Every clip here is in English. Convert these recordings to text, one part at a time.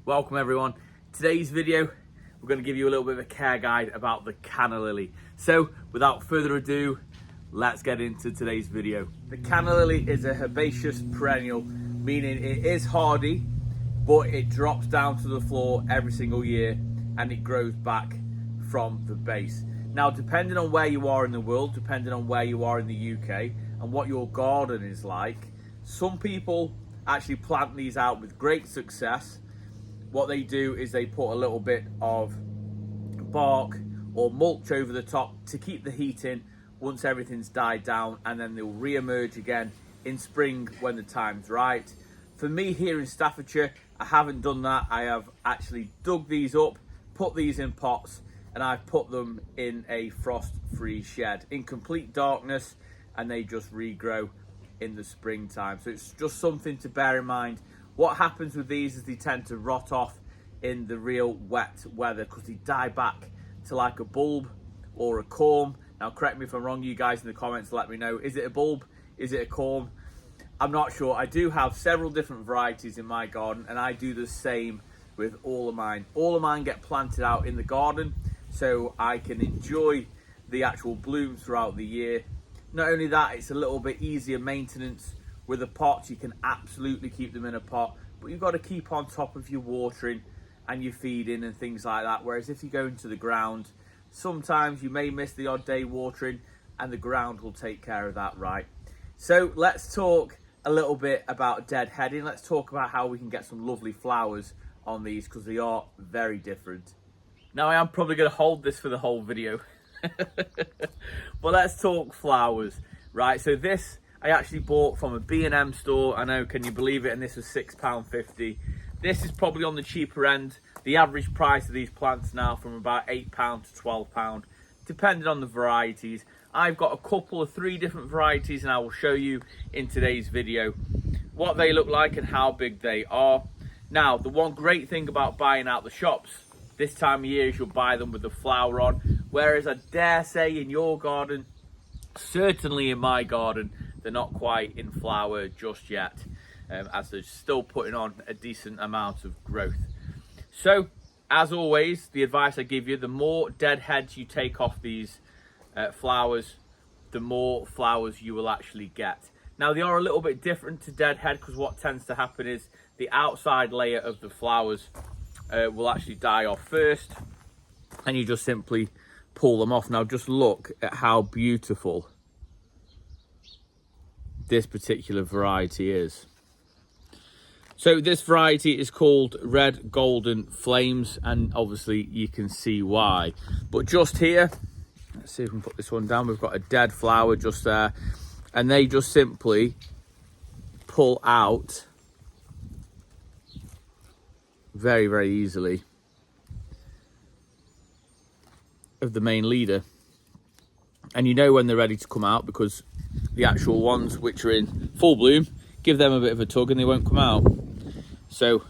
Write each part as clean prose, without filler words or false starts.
Welcome everyone. Today's video, we're going to give you a little bit of a care guide about the Canna lily. So without further ado, let's get into today's video. The Canna lily is a herbaceous perennial, meaning it is hardy, but it drops down to the floor every single year and it grows back from the base. Now, depending on where you are in the world, depending on where you are in the UK and what your garden is like, some people actually plant these out with great success. What they do is they put a little bit of bark or mulch over the top to keep the heat in once everything's died down, and then they'll re-emerge again in spring when the time's right. For me here in Staffordshire, I haven't done that. I have actually dug these up, put these in pots, and I've put them in a frost-free shed in complete darkness, and they just regrow in the springtime. So it's just something to bear in mind. What happens with these is they tend to rot off in the real wet weather because they die back to like a bulb or a corm. Now, correct me if I'm wrong, you guys in the comments, let me know. Is it a bulb? Is it a corm? I'm not sure. I do have several different varieties in my garden, and I do the same with all of mine. All of mine get planted out in the garden so I can enjoy the actual bloom throughout the year. Not only that, it's a little bit easier maintenance. With a pot, you can absolutely keep them in a pot, but you've got to keep on top of your watering and your feeding and things like that. Whereas if you go into the ground, sometimes you may miss the odd day watering and the ground will take care of that, right? So let's talk a little bit about deadheading. Let's talk about how we can get some lovely flowers on these, because they are very different. Now, I am probably going to hold this for the whole video, but let's talk flowers, right? So this I actually bought from a B&M store. I know, can you believe it? And this was £6.50. This is probably on the cheaper end. The average price of these plants now from about £8 to £12, depending on the varieties. I've got a couple of 3 different varieties, and I will show you in today's video what they look like and how big they are. Now, the one great thing about buying out the shops this time of year is you'll buy them with the flower on, whereas I dare say in your garden, certainly in my garden, they're not quite in flower just yet, as they're still putting on a decent amount of growth. So, as always, the advice I give you, the more dead heads you take off these flowers, the more flowers you will actually get. Now, they are a little bit different to deadhead, because what tends to happen is the outside layer of the flowers will actually die off first, and you just simply pull them off. Now, just look at how beautiful this particular variety is. So this variety is called Red Golden Flames, and obviously you can see why. But just here, let's see if we can put this one down, we've got a dead flower just there, and they just simply pull out very, very easily of the main leader. And you know when they're ready to come out, because the actual ones which are in full bloom, give them a bit of a tug and they won't come out. So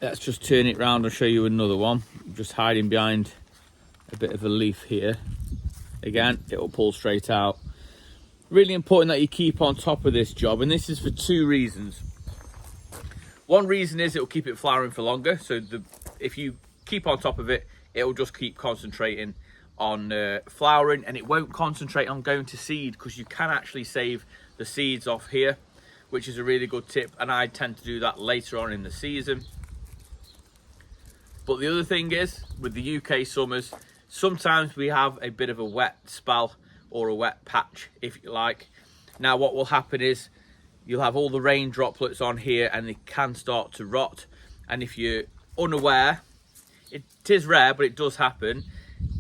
let's just turn it round and show you another one. Just hiding behind a bit of a leaf here. Again, it will pull straight out. Really important that you keep on top of this job, and this is for 2 reasons. One reason is it will keep it flowering for longer. So if you keep on top of it, it will just keep concentrating on flowering, and it won't concentrate on going to seed, because you can actually save the seeds off here, which is a really good tip, and I tend to do that later on in the season. But the other thing is, with the UK summers, sometimes we have a bit of a wet spell or a wet patch, if you like. Now, what will happen is you'll have all the rain droplets on here, and they can start to rot, and if you're unaware, it is rare, but it does happen,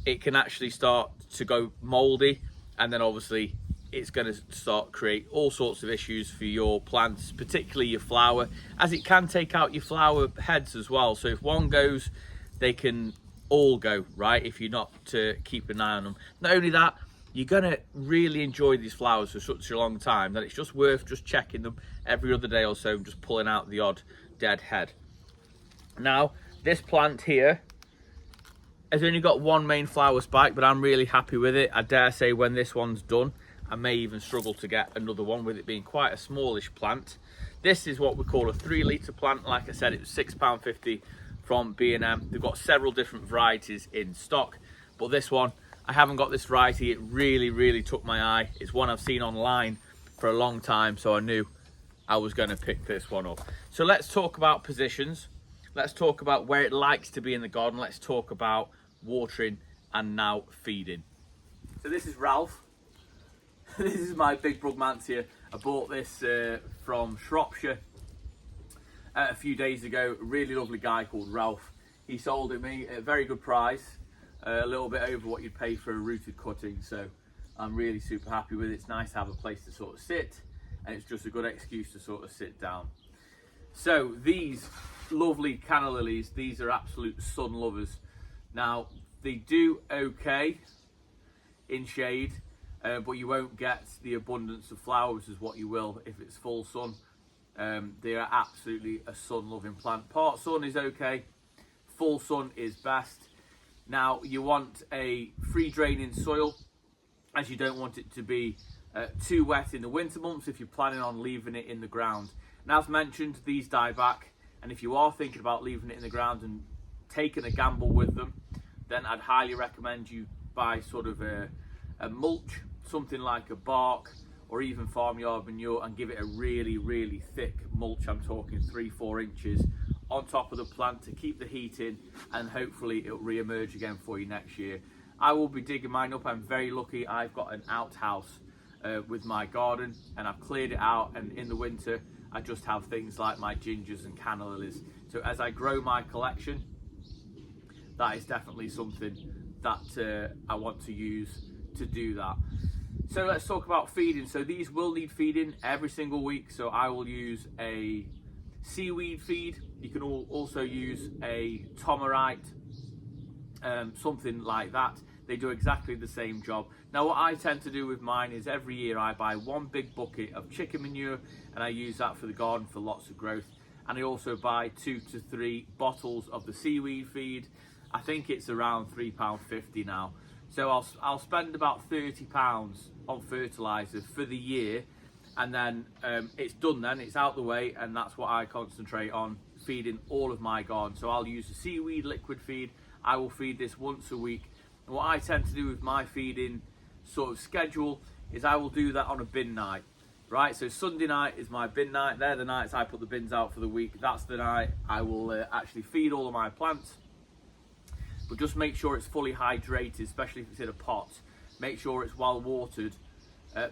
it can actually start to go mouldy, and then obviously it's going to start create all sorts of issues for your plants, particularly your flower, as it can take out your flower heads as well. So if one goes, they can all go, right, if you're not to keep an eye on them. Not only that, you're going to really enjoy these flowers for such a long time that it's just worth just checking them every other day or so, just pulling out the odd dead head. Now, this plant here has only got 1 main flower spike, but I'm really happy with it. I dare say when this one's done, I may even struggle to get another one, with it being quite a smallish plant. This is what we call a 3 litre plant. Like I said, it was £6.50 from B&M. They've got several different varieties in stock, but this one, I haven't got this variety. It really took my eye. It's one I've seen online for a long time, so I knew I was going to pick this one up. So let's talk about positions. Let's talk about where it likes to be in the garden. Let's talk about watering and now feeding. So this is Ralph. This is my big Brugmansia. I bought this from Shropshire a few days ago. A really lovely guy called Ralph. He sold it me at a very good price, a little bit over what you'd pay for a rooted cutting. So I'm really super happy with it. It's nice to have a place to sort of sit, and it's just a good excuse to sort of sit down. So these lovely canna lilies, these are absolute sun lovers. Now they do okay in shade, but you won't get the abundance of flowers as what you will if it's full sun. They are absolutely a sun loving plant. Part sun is okay, full sun is best. Now you want a free draining soil, as you don't want it to be too wet in the winter months if you're planning on leaving it in the ground. And as mentioned, these die back, and if you are thinking about leaving it in the ground and taking a gamble with them, then I'd highly recommend you buy sort of a mulch, something like a bark or even farmyard manure, and give it a really thick mulch. I'm talking 3-4 inches on top of the plant to keep the heat in, and hopefully it'll re-emerge again for you next year. I will be digging mine up. I'm very lucky. I've got an outhouse with my garden, and I've cleared it out, and in the winter I just have things like my gingers and canna lilies. So as I grow my collection, that is definitely something that I want to use to do that. So let's talk about feeding. So these will need feeding every single week. So I will use a seaweed feed. You can also use a Tomerite, something like that. They do exactly the same job. Now what I tend to do with mine is every year I buy one big bucket of chicken manure, and I use that for the garden for lots of growth. And I also buy 2 to 3 bottles of the seaweed feed. I think it's around £3.50 now. So I'll spend about £30 on fertiliser for the year, and then it's done then, it's out the way, and that's what I concentrate on, feeding all of my garden. So I'll use the seaweed liquid feed. I will feed this once a week. And what I tend to do with my feeding sort of schedule is I will do that on a bin night, right? So Sunday night is my bin night. They're the nights I put the bins out for the week. That's the night I will actually feed all of my plants. But just make sure it's fully hydrated, especially if it's in a pot. Make sure it's well watered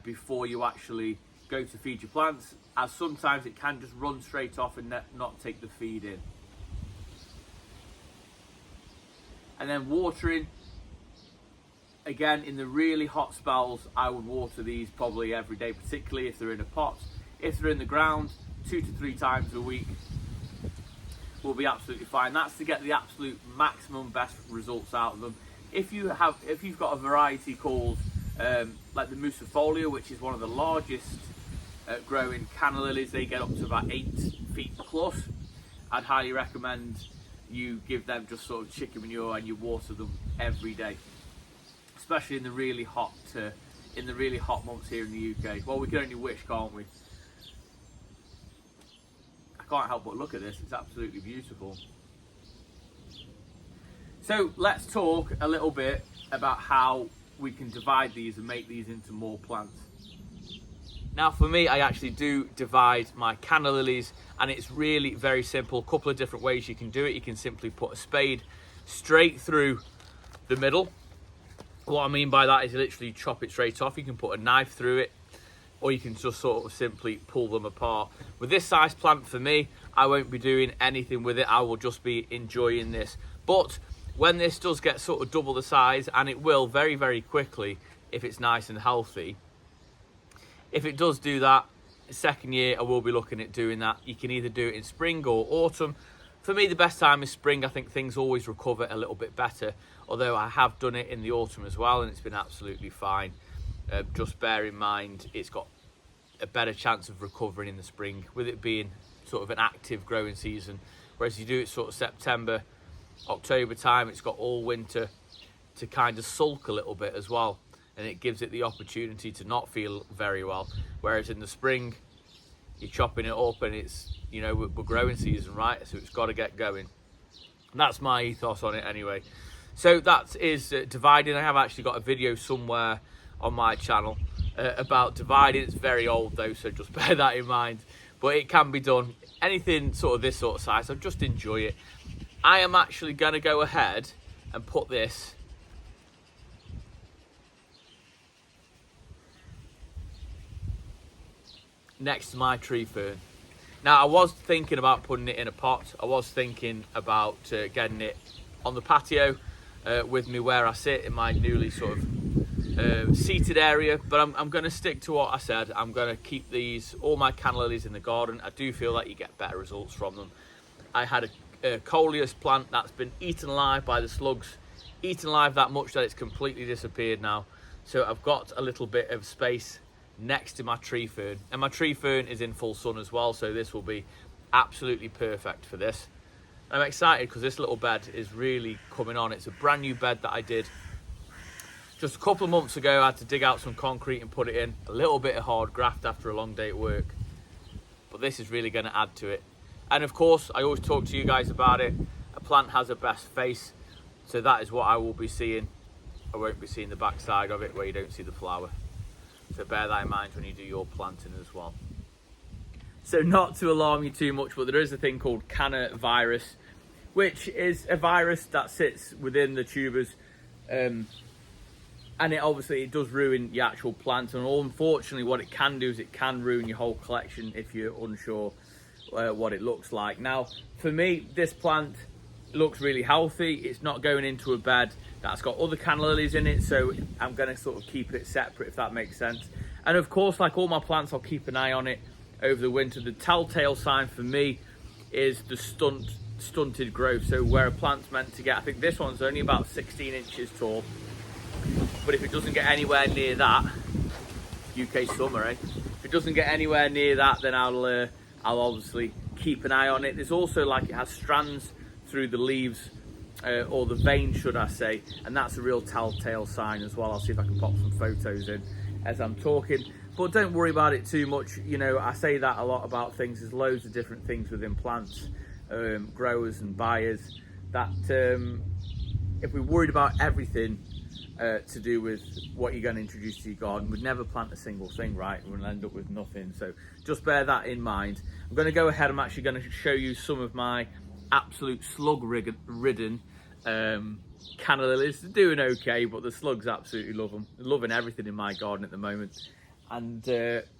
before you actually go to feed your plants, as sometimes it can just run straight off and not take the feed in. And then watering, again, in the really hot spells, I would water these probably every day, particularly if they're in a pot. If they're in the ground, 2 to 3 times a week will be absolutely fine. That's to get the absolute maximum best results out of them. If you've got a variety called like the Musifolia, which is one of the largest growing canna lilies, they get up to about 8 feet plus. I'd highly recommend you give them just sort of chicken manure and you water them every day, especially in the really hot months here in the UK. Well, we can only wish, can't we? Can't help but look at this. It's absolutely beautiful. So let's talk a little bit about how we can divide these and make these into more plants. Now for me, I actually do divide my canna lilies, and it's really very simple. A couple of different ways you can do it. You can simply put a spade straight through the middle. What I mean by that is you literally chop it straight off. You can put a knife through it, or you can just sort of simply pull them apart. With this size plant, for me, I won't be doing anything with it. I will just be enjoying this. But when this does get sort of double the size, and it will very quickly if it's nice and healthy, if it does do that, second year I will be looking at doing that. You can either do it in spring or autumn. For me, the best time is spring. I think things always recover a little bit better, although I have done it in the autumn as well, and it's been absolutely fine. Just bear in mind, it's got a better chance of recovering in the spring, with it being sort of an active growing season. Whereas you do it sort of September, October time, it's got all winter to kind of sulk a little bit as well, and it gives it the opportunity to not feel very well. Whereas in the spring, you're chopping it up and it's, you know, we're growing season, right? So it's got to get going. And that's my ethos on it anyway. So that is dividing. I have actually got a video somewhere on my channel about dividing. It's very old though, so just bear that in mind. But it can be done. Anything sort of this sort of size, I just enjoy it. I am actually going to go ahead and put this next to my tree fern. Now, I was thinking about putting it in a pot. I was thinking about getting it on the patio with me where I sit in my newly sort of seated area, but I'm going to stick to what I said. I'm going to keep all my canna lilies in the garden. I do feel that you get better results from them. I had a coleus plant that's been eaten alive by the slugs, eaten alive that much that it's completely disappeared now. So I've got a little bit of space next to my tree fern, and my tree fern is in full sun as well, so this will be absolutely perfect for this. I'm excited because this little bed is really coming on. It's a brand new bed that I did just a couple of months ago. I had to dig out some concrete and put it in, a little bit of hard graft after a long day at work, but this is really going to add to it. And of course, I always talk to you guys about it, a plant has a best face, so that is what I will be seeing. I won't be seeing the back side of it where you don't see the flower. So bear that in mind when you do your planting as well. So not to alarm you too much, but there is a thing called Canna virus, which is a virus that sits within the tubers, and it does ruin your actual plant. And unfortunately, what it can do is it can ruin your whole collection if you're unsure what it looks like. Now, for me, this plant looks really healthy. It's not going into a bed that's got other canna lilies in it, so I'm going to sort of keep it separate, if that makes sense. And of course, like all my plants, I'll keep an eye on it over the winter. The telltale sign for me is the stunted growth. So where a plant's meant to get, I think this one's only about 16 inches tall, but if it doesn't get anywhere near that, UK summer, eh? If it doesn't get anywhere near that, then I'll obviously keep an eye on it. There's also, like, it has strands through the leaves, or the vein, should I say, and that's a real telltale sign as well. I'll see if I can pop some photos in as I'm talking, but don't worry about it too much. You know, I say that a lot about things. There's loads of different things within plants, growers and buyers, that if we're worried about everything to do with what you're going to introduce to your garden, we'd never plant a single thing, right? We'll end up with nothing. So just bear that in mind. I'm going to go ahead. I'm actually going to show you some of my absolute slug-ridden canna lilies. They're doing okay, but the slugs absolutely love them. They're loving everything in my garden at the moment. And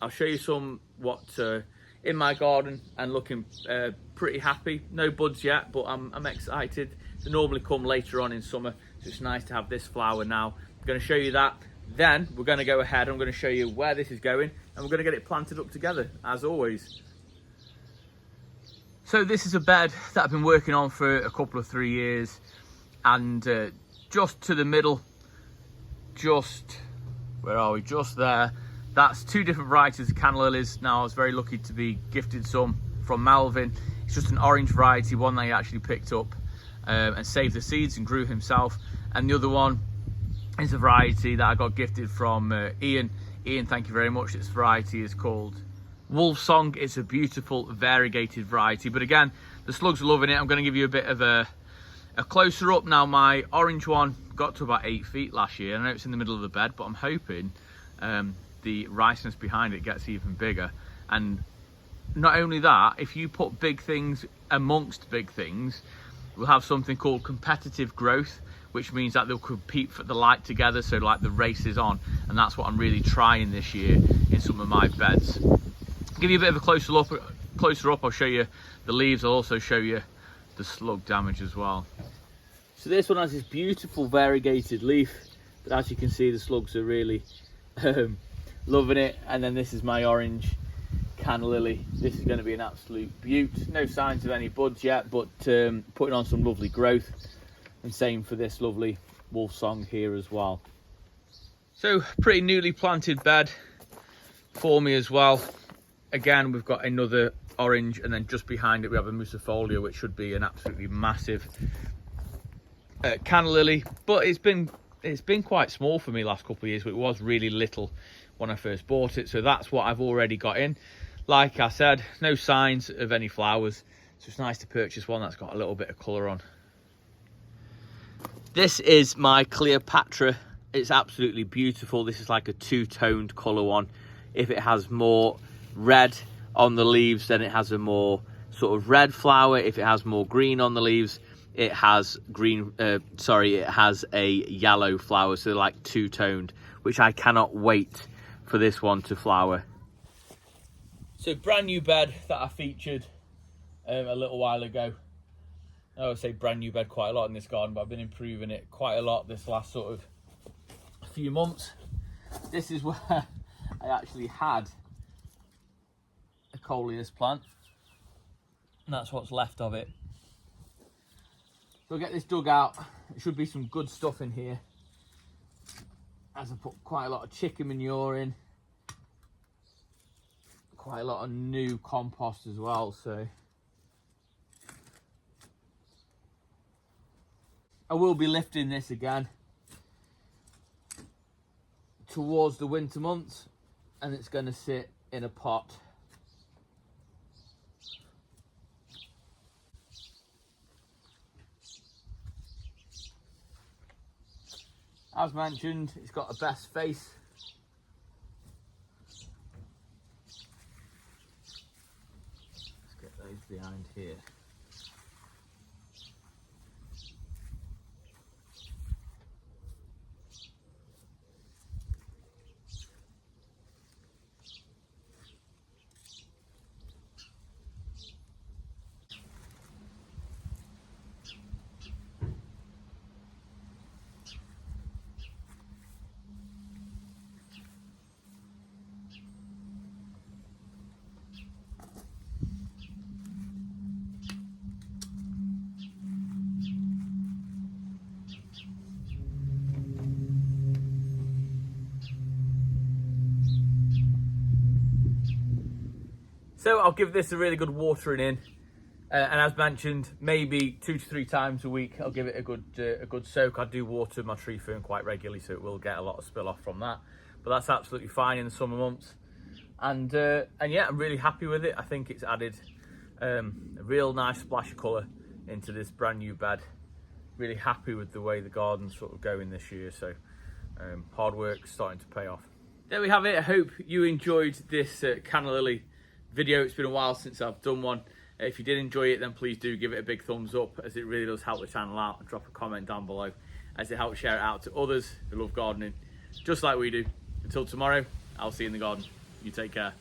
I'll show you some what's in my garden and looking pretty happy. No buds yet, but I'm excited. They normally come later on in summer, so it's nice to have this flower now. I'm going to show you that. Then we're going to go ahead. I'm going to show you where this is going, and we're going to get it planted up together, as always. So this is a bed that I've been working on for a couple of 3 years, and just to the middle, where are we? Just there. That's two different varieties of canna lilies. Now, I was very lucky to be gifted some from Melvin. It's just an orange variety, one that he actually picked up and saved the seeds and grew himself. And the other one is a variety that I got gifted from Ian. Ian, thank you very much. This variety is called Wolf Song. It's a beautiful variegated variety, but again, the slugs are loving it. I'm going to give you a bit of a closer up now. My orange one got to about 8 feet last year. I know it's in the middle of the bed, but I'm hoping the riciness behind it gets even bigger. And not only that, if you put big things amongst big things, we'll have something called competitive growth, which means that they'll compete for the light together, so like the race is on, and that's what I'm really trying this year in some of my beds. Give you a bit of a closer up. I'll show you the leaves. I'll also show you the slug damage as well. So this one has this beautiful variegated leaf, but as you can see, the slugs are really loving it. And then this is my orange canna lily. This is going to be an absolute beaut. No signs of any buds yet, but putting on some lovely growth. And same for this lovely Wolf Song here as well. So pretty newly planted bed for me as well. Again, we've got another orange, and then just behind it we have a Musifolia, which should be an absolutely massive canna lily. But it's been quite small for me last couple of years, but it was really little when I first bought it. So that's what I've already got in. like I said, no signs of any flowers, so it's nice to purchase one that's got a little bit of colour on. This is my Cleopatra. It's absolutely beautiful. This is like a two-toned colour one. If it has more red on the leaves, then it has a more sort of red flower. If it has more green on the leaves, it has green, it has a yellow flower. So they're like two-toned, which I cannot wait for this one to flower. So brand new bed that I featured a little while ago. I would say brand new bed quite a lot in this garden, but I've been improving it quite a lot this last sort of few months. This is where I actually had a coleus plant, and that's what's left of it. So I'll get this dug out. There should be some good stuff in here, as I put quite a lot of chicken manure in, quite a lot of new compost as well. So I will be lifting this again towards the winter months, and it's going to sit in a pot. As mentioned, it's got a best face. Let's get those behind here. So I'll give this a really good watering in, and as mentioned, maybe 2 to 3 times a week I'll give it a good soak. I do water my tree fern quite regularly, so it will get a lot of spill off from that, but that's absolutely fine in the summer months. And yeah, I'm really happy with it. I think it's added a real nice splash of colour into this brand new bed. Really happy with the way the garden's sort of going this year, so hard work starting to pay off. There we have it. I hope you enjoyed this Canna Lilly video. It's been a while since I've done one. If you did enjoy it, then please do give it a big thumbs up, as it really does help the channel out, and drop a comment down below, as it helps share it out to others who love gardening just like we do. Until tomorrow, I'll see you in the garden. You take care.